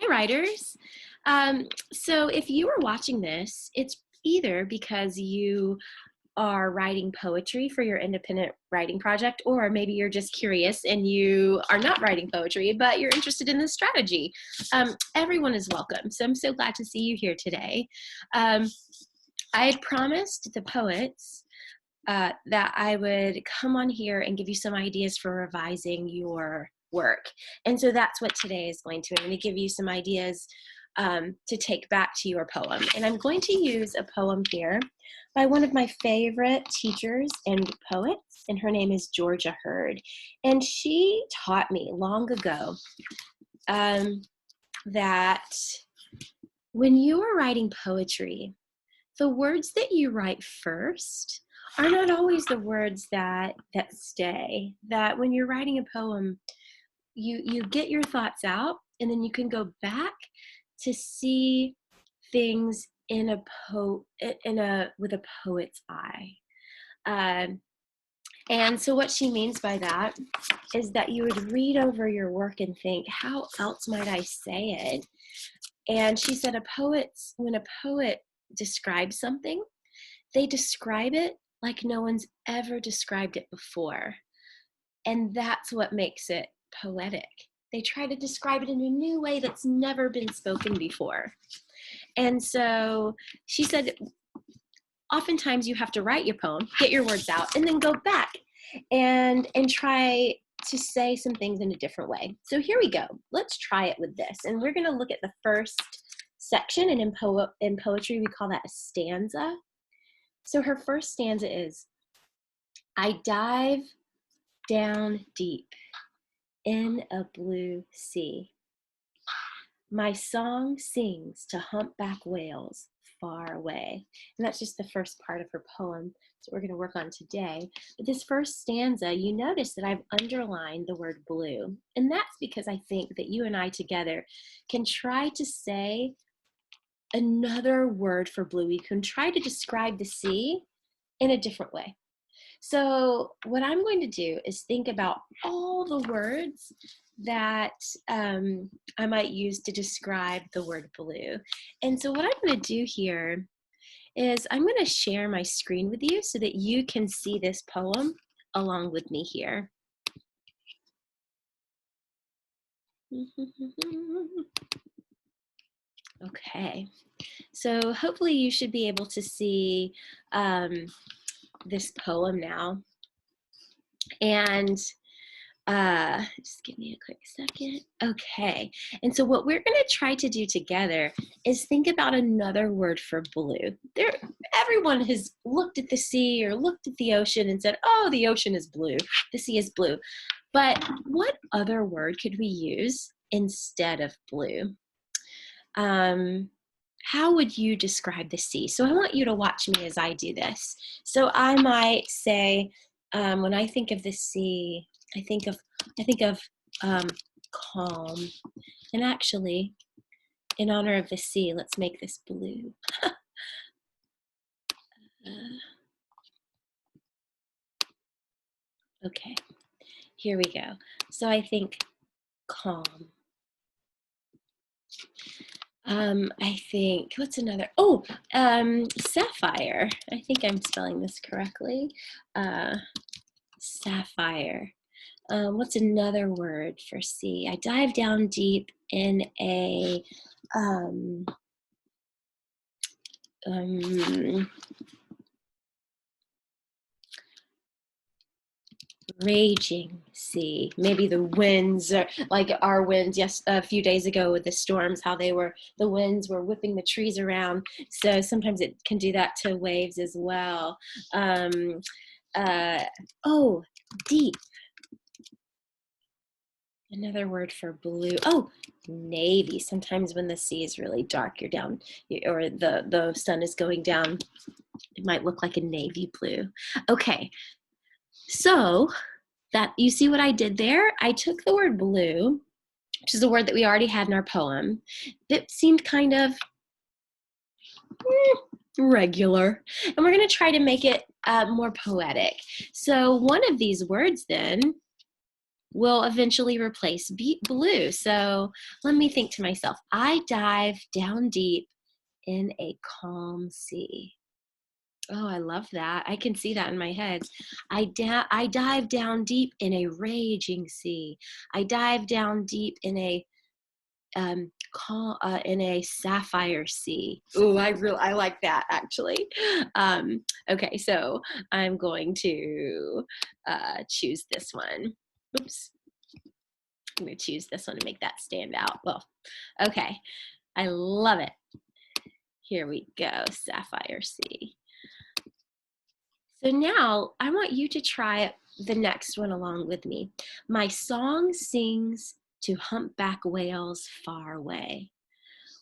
Hi, writers. So if you are watching this, it's either because you are writing poetry for your independent writing project, or maybe you're just curious and you are not writing poetry, but you're interested in this strategy. Everyone is welcome. So I'm so glad to see you here today. Um, I had promised the poets that I would come on here and give you some ideas for revising your work. And so that's what today is going to. I'm going to give you some ideas to take back to your poem. And I'm going to use a poem here by one of my favorite teachers and poets, and her name is Georgia Hurd. And she taught me long ago that when you are writing poetry, the words that you write first are not always the words that stay. That when you're writing a poem, you get your thoughts out, and then you can go back to see things with a poet's eye. And so what she means by that is that you would read over your work and think, how else might I say it? And she said when a poet describes something, they describe it like no one's ever described it before. And that's what makes it poetic. They try to describe it in a new way that's never been spoken before. And so she said, oftentimes you have to write your poem, get your words out, and then go back and try to say some things in a different way. So here we go. Let's try it with this. And we're going to look at the first section, and in poetry we call that a stanza. So her first stanza is, I dive down deep in a blue sea. My song sings to humpback whales far away. And that's just the first part of her poem that we're going to work on today. But this first stanza, you notice that I've underlined the word blue. And that's because I think that you and I together can try to say another word for blue. We can try to describe the sea in a different way. So what I'm going to do is think about all the words that I might use to describe the word blue. And so what I'm going to do here is I'm going to share my screen with you so that you can see this poem along with me here. Okay, so hopefully you should be able to see this poem now. And just give me a quick second. Okay, and so what we're going to try to do together is think about another word for blue. Everyone has looked at the sea or looked at the ocean and said, oh, the ocean is blue, the sea is blue. But what other word could we use instead of blue? How would you describe the sea? So I want you to watch me as I do this. So I might say, when I think of the sea, I think of calm. And actually, in honor of the sea, let's make this blue. Okay, here we go. So I think calm. I think, what's another? Oh, sapphire. I think I'm spelling this correctly. Sapphire. What's another word for sea? I dive down deep in a raging sea. Maybe the winds are like our winds a few days ago with the storms, how the winds were whipping the trees around. So sometimes it can do that to waves as well. Oh, deep. Another word for blue. Oh, navy. Sometimes when the sea is really dark, you're down, or the sun is going down, it might look like a navy blue. Okay, so that you see what I did there? I took the word blue, which is a word that we already had in our poem, that seemed kind of regular, and we're going to try to make it more poetic. So one of these words then will eventually replace blue. So let me think to myself, I dive down deep in a calm sea. Oh, I love that. I can see that in my head. I dive down deep in a raging sea. I dive down deep in a sapphire sea. Ooh, I like that actually. Okay, so I'm going to choose this one. Oops. I'm going to choose this one to make that stand out. Well, okay. I love it. Here we go, sapphire sea. So now I want you to try the next one along with me. My song sings to humpback whales far away.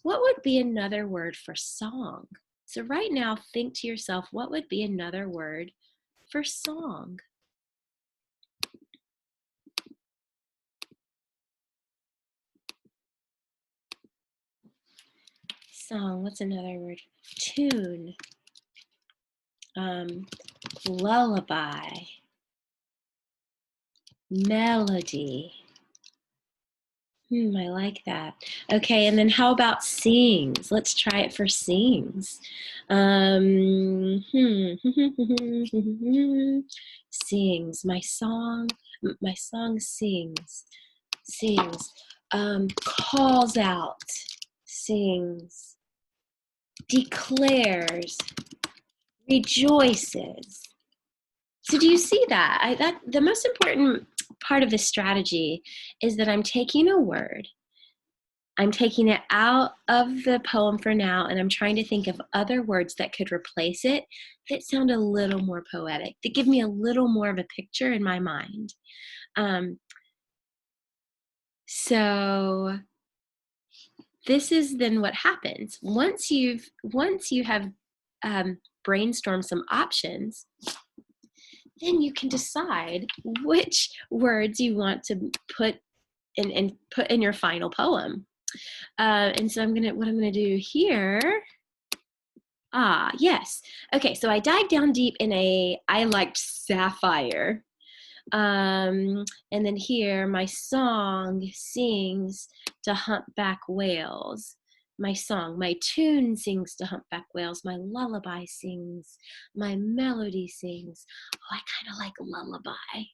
What would be another word for song? So right now, think to yourself, what would be another word for song? Song, what's another word? Tune, lullaby, melody. I like that. Okay, and then how about sings? Let's try it for sings. Sings. My song sings. Calls out, sings, declares, rejoices. So do you see that? That the most important part of this strategy is that I'm taking a word, I'm taking it out of the poem for now, and I'm trying to think of other words that could replace it that sound a little more poetic, that give me a little more of a picture in my mind. So this is then what happens. Once you have brainstormed some options, then you can decide which words you want to put in your final poem. And so what I'm gonna do here. Yes. Okay, so I dived down deep I liked sapphire. And then here, my song sings to humpback whales. My tune sings to humpback whales. My lullaby sings. My melody sings. Oh, I kind of like lullaby.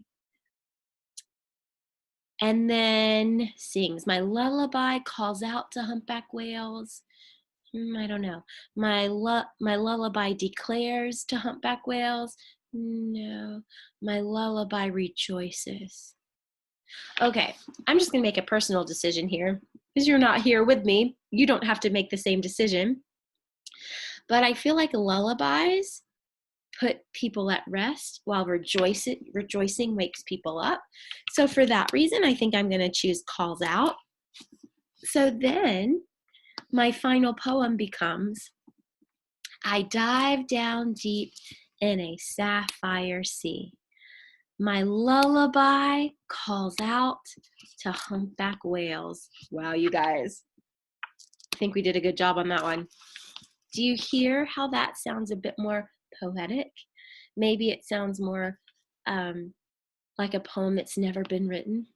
And then sings. My lullaby calls out to humpback whales. I don't know. My lullaby declares to humpback whales. No, my lullaby rejoices. Okay, I'm just gonna make a personal decision here. Because you're not here with me, you don't have to make the same decision. But I feel like lullabies put people at rest while rejoicing wakes people up. So for that reason, I think I'm gonna choose calls out. So then my final poem becomes, I dive down deep in a sapphire sea. My lullaby calls out to humpback whales. Wow, you guys. I think we did a good job on that one. Do you hear how that sounds a bit more poetic? Maybe it sounds more like a poem that's never been written.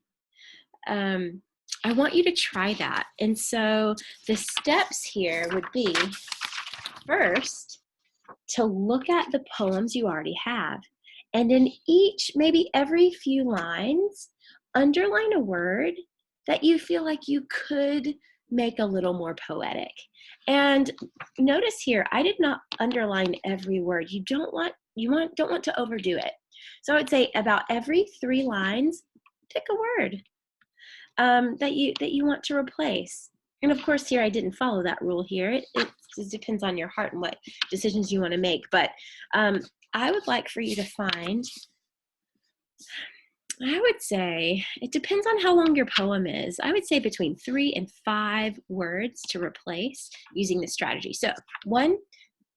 I want you to try that. And so the steps here would be, first, to look at the poems you already have. And in maybe every few lines, underline a word that you feel like you could make a little more poetic. And notice here, I did not underline every word. You don't want to overdo it. So I would say about every 3 lines, pick a word that you want to replace. And of course, here I didn't follow that rule here. It depends on your heart and what decisions you want to make. But I would like for you to find, I would say, it depends on how long your poem is. I would say between 3 and 5 words to replace using this strategy. So 1,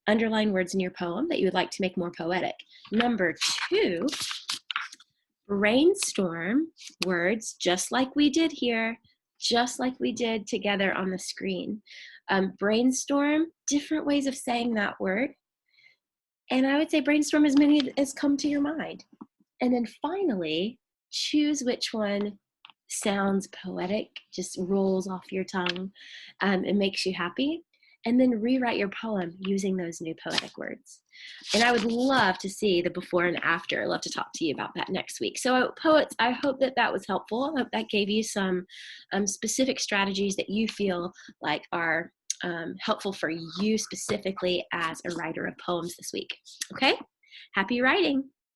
underline words in your poem that you would like to make more poetic. Number 2, brainstorm words just like we did here, just like we did together on the screen. Brainstorm different ways of saying that word. And I would say brainstorm as many as come to your mind. And then finally, choose which one sounds poetic, just rolls off your tongue, and makes you happy, and then rewrite your poem using those new poetic words. And I would love to see the before and after. I'd love to talk to you about that next week. So poets, I hope that that was helpful. I hope that gave you some specific strategies that you feel like are helpful for you specifically as a writer of poems this week. Okay, happy writing.